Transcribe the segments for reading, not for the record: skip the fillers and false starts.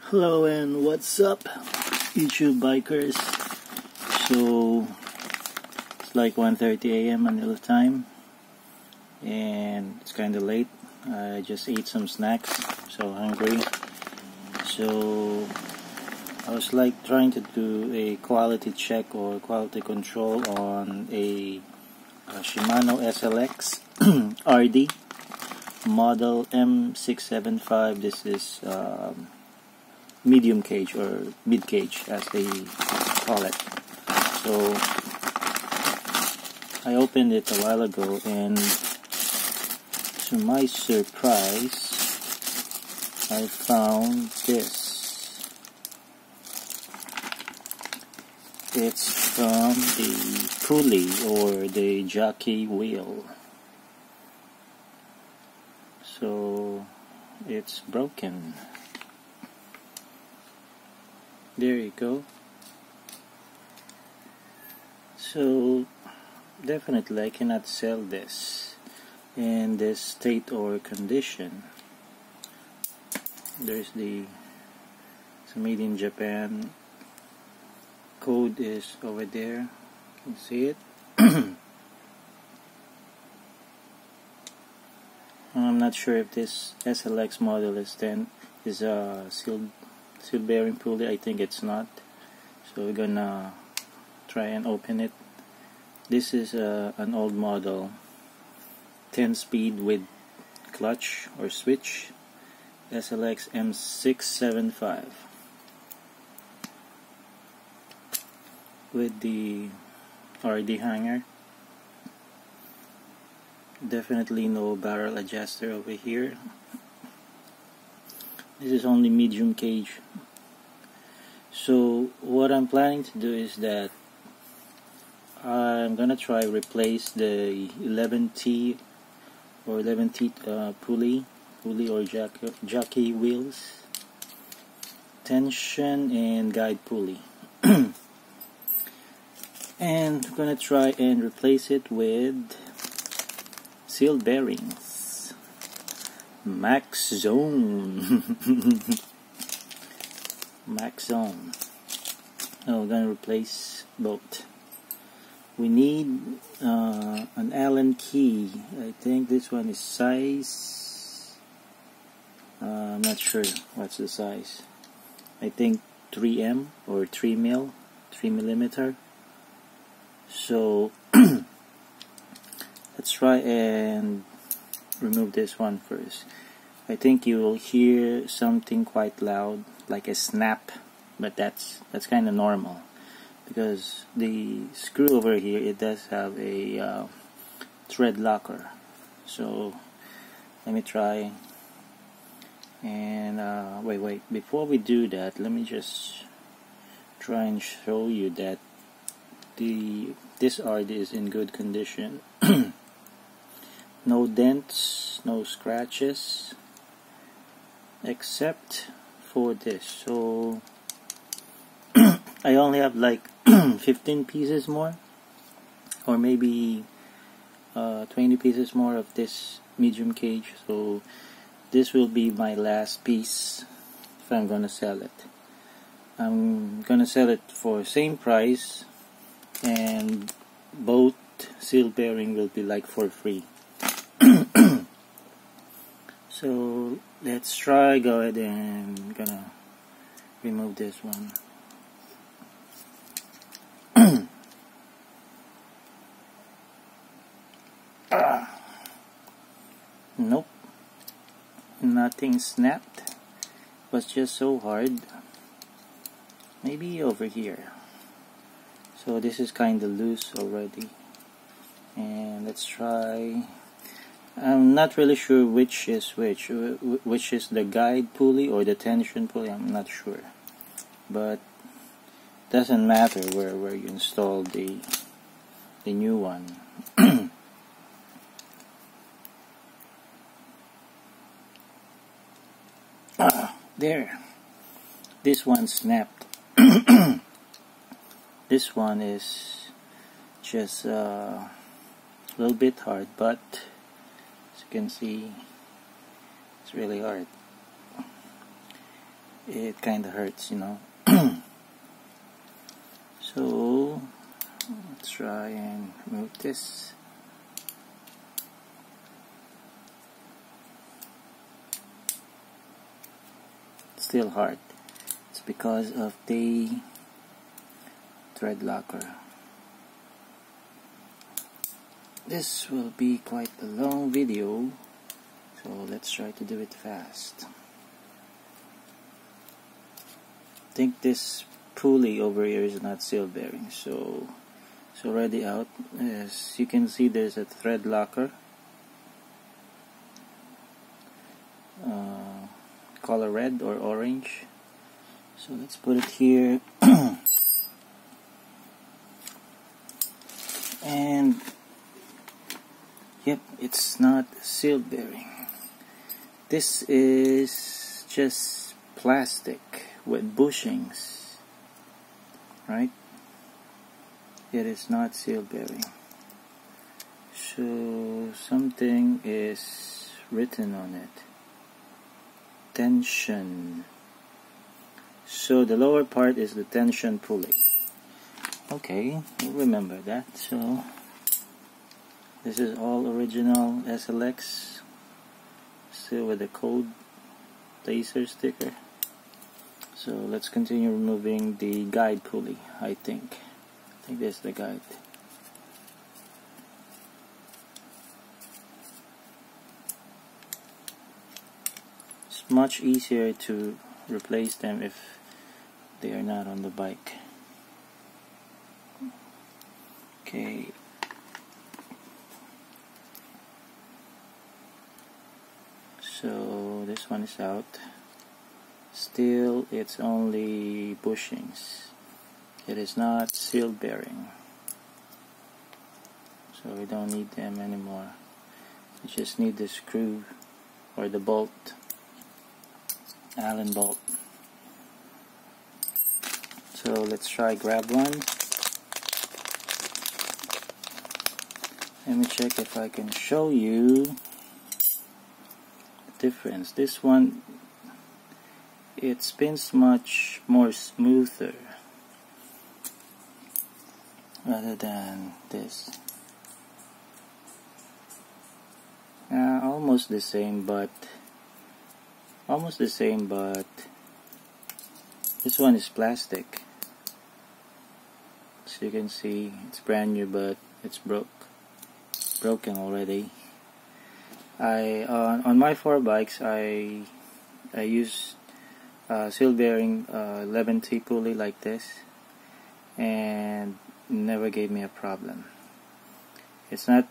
Hello and what's up, YouTube bikers? So it's like 1:30 a.m. Manila time, and it's kind of late. I just ate some snacks, so hungry. So I was like trying to do a quality check or quality control on a Shimano SLX RD model M675. This is medium cage or mid cage as they call it. So I opened it a while ago, and to my surprise I found this. It's from the pulley or the jockey wheel. So it's broken. There you go. So definitely I cannot sell this in this state or condition. There's it's made in Japan. Code is over there. You can see it. I'm not sure if this SLX model is a sealed bearing pulley. I think it's not. So we're gonna try and open it. This is an old model, 10-speed with clutch or switch, SLX M675 with the RD hanger. Definitely no barrel adjuster over here. This is only medium cage. So what I'm planning to do is that I'm gonna try replace the 11T or 11T pulley or jockey wheels, tension and guide pulley. And I'm gonna try and replace it with sealed bearings, maxzone. maxzone. Oh, we're gonna replace both. We need an Allen key. I think this one is size, I'm not sure what's the size. I think 3M or 3 millimeter. So let's try and remove this one first. I think you will hear something quite loud, like a snap, but that's kind of normal because the screw over here, it does have a thread locker. So let me try and wait, before we do that, let me just try and show you that this RD is in good condition. No dents, no scratches, except for this. So I only have like 15 pieces more, or maybe 20 pieces more of this medium cage. So this will be my last piece if I'm gonna sell it. I'm gonna sell it for same price, and both seal bearing will be like for free. So let's try. Go ahead and gonna remove this one. Nope, nothing snapped. It was just so hard. Maybe over here. So this is kind of loose already, and let's try. I'm not really sure which is which is the guide pulley or the tension pulley. I'm not sure, but doesn't matter where you install the new one. There, this one snapped. This one is just a little bit hard, but as you can see, it's really hard. it kind of hurts, you know. So let's try and remove this. Still hard. It's because of the thread locker. This will be quite a long video, so let's try to do it fast. I think this pulley over here is not seal bearing, so it's already out. As you can see, there's a thread locker, color red or orange. So let's put it here. And yep, it's not seal bearing. This is just plastic with bushings, right? It is not seal bearing. So something is written on it. Tension. So the lower part is the tension pulley. Okay, we'll remember that. So this is all original SLX, still with the code laser sticker. So let's continue removing the guide pulley. I think this is the guide. It's much easier to replace them if they are not on the bike. Okay. So this one is out. Still, it's only bushings. It is not seal bearing. So we don't need them anymore. We just need the screw or the bolt. Allen bolt. So let's try grab one. Let me check if I can show you the difference. This one, it spins much more smoother rather than this. Almost the same, but this one is plastic. So you can see it's brand new, but it's broken already. On my 4 bikes, I use seal bearing 11T pulley like this, and never gave me a problem. It's not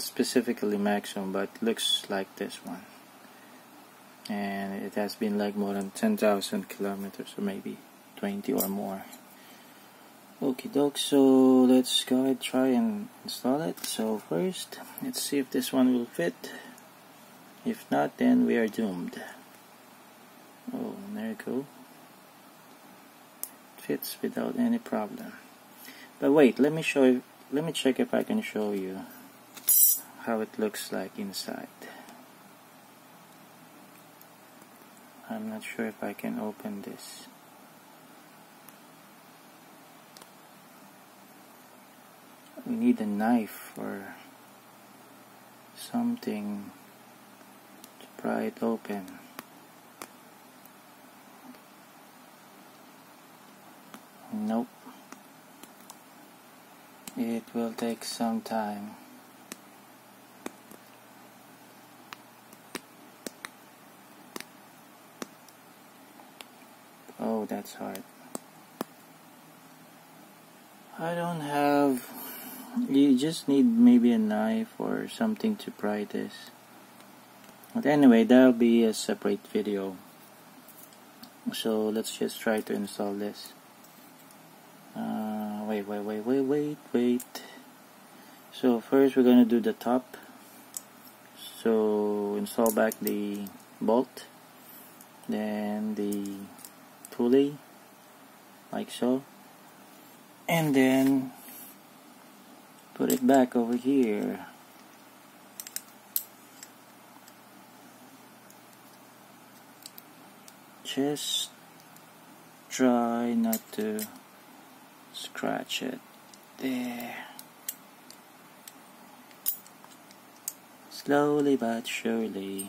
specifically maxzone, but looks like this one, and it has been like more than 10,000 kilometers, or maybe 20 or more. Okie doke, so let's go ahead and try and install it. So first, let's see if this one will fit. If not, then we are doomed. Oh, there you go. It fits without any problem. But wait, let me check if I can show you how it looks like inside. I'm not sure if I can open this. We need a knife or something to pry it open. Nope. It will take some time. Oh, that's hard. I don't have... You just need maybe a knife or something to pry this. But anyway, that'll be a separate video. So let's just try to install this. Wait. So first we're gonna do the top. So install back the bolt, then the pulley, like so, and then put it back over here. just try not to scratch it. There. Slowly but surely.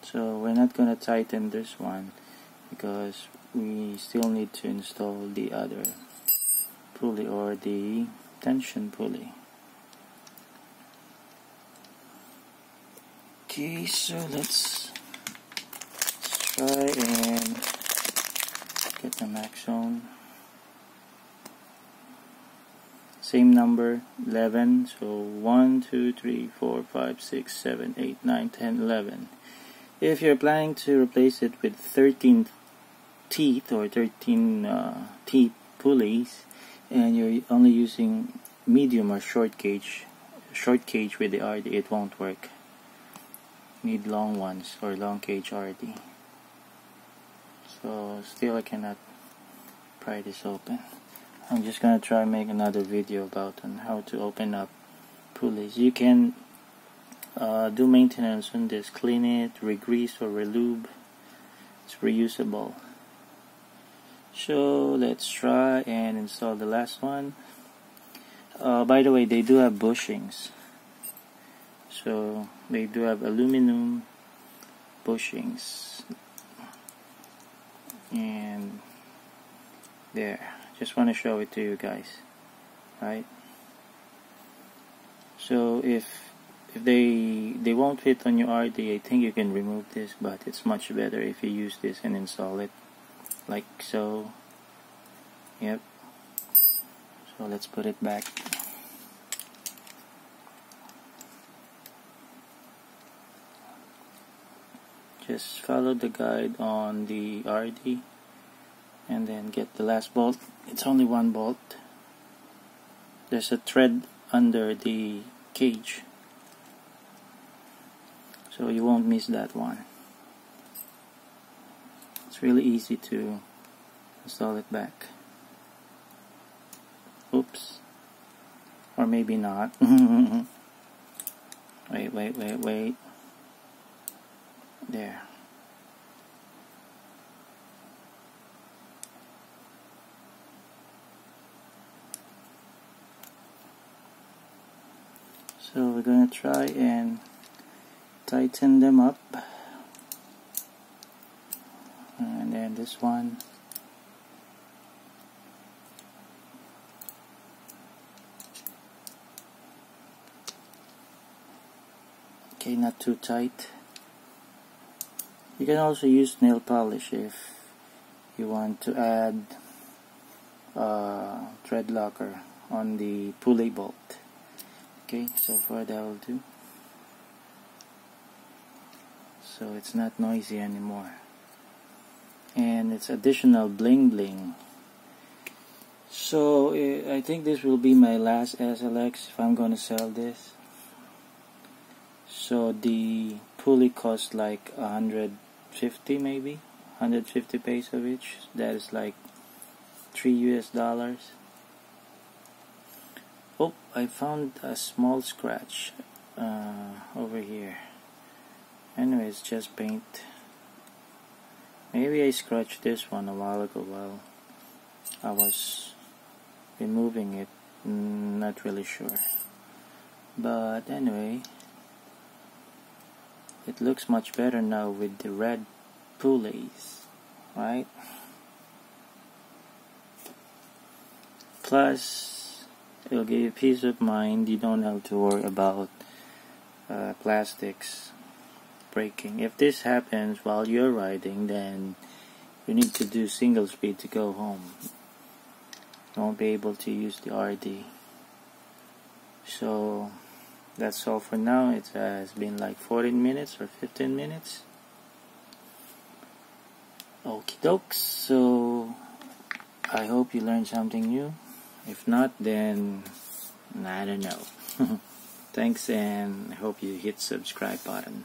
So we're not gonna tighten this one because we still need to install the other pulley, or the tension pulley. Okay, so let's try and get the maxzone. Same number, 11. So 1, 2, 3, 4, 5, 6, 7, 8, 9, 10, 11. If you're planning to replace it with 13 teeth or 13 teeth pulleys, and you're only using medium or short gauge with the RD, it won't work. Need long ones or long gauge RD. So still I cannot pry this open. I'm just gonna try make another video about on how to open up pulleys. You can do maintenance on this, clean it, re-grease or re-lube. It's reusable. So let's try and install the last one. By the way, they do have bushings. So they do have aluminum bushings. And there. Just want to show it to you guys. Right? So if they won't fit on your RD, I think you can remove this, but it's much better if you use this and install it like so. Yep. So let's put it back. Just follow the guide on the RD and then get the last bolt. It's only one bolt. There's a thread under the cage, so you won't miss that one. It's really easy to install it back. Oops. Or maybe not. Wait. There. So we're going to try and tighten them up. And then this one. Okay, not too tight. You can also use nail polish if you want to add thread locker on the pulley bolt. Okay, so far that will do. So it's not noisy anymore. And it's additional bling bling. So I think this will be my last SLX if I'm going to sell this. So the pulley costs like 150 maybe, 150 peso each. That is like $3 US. Oh, I found a small scratch over here. Anyway, it's just paint. Maybe I scratched this one a while ago while I was removing it. Not really sure. But anyway, it looks much better now with the red pulleys, right? Plus, it'll give you peace of mind. You don't have to worry about plastics breaking. If this happens while you're riding, then you need to do single speed to go home. You won't be able to use the RD. So that's all for now. It has been like 14 minutes or 15 minutes. Okie dokes. So I hope you learned something new. If not, then I don't know. Thanks, and I hope you hit subscribe button.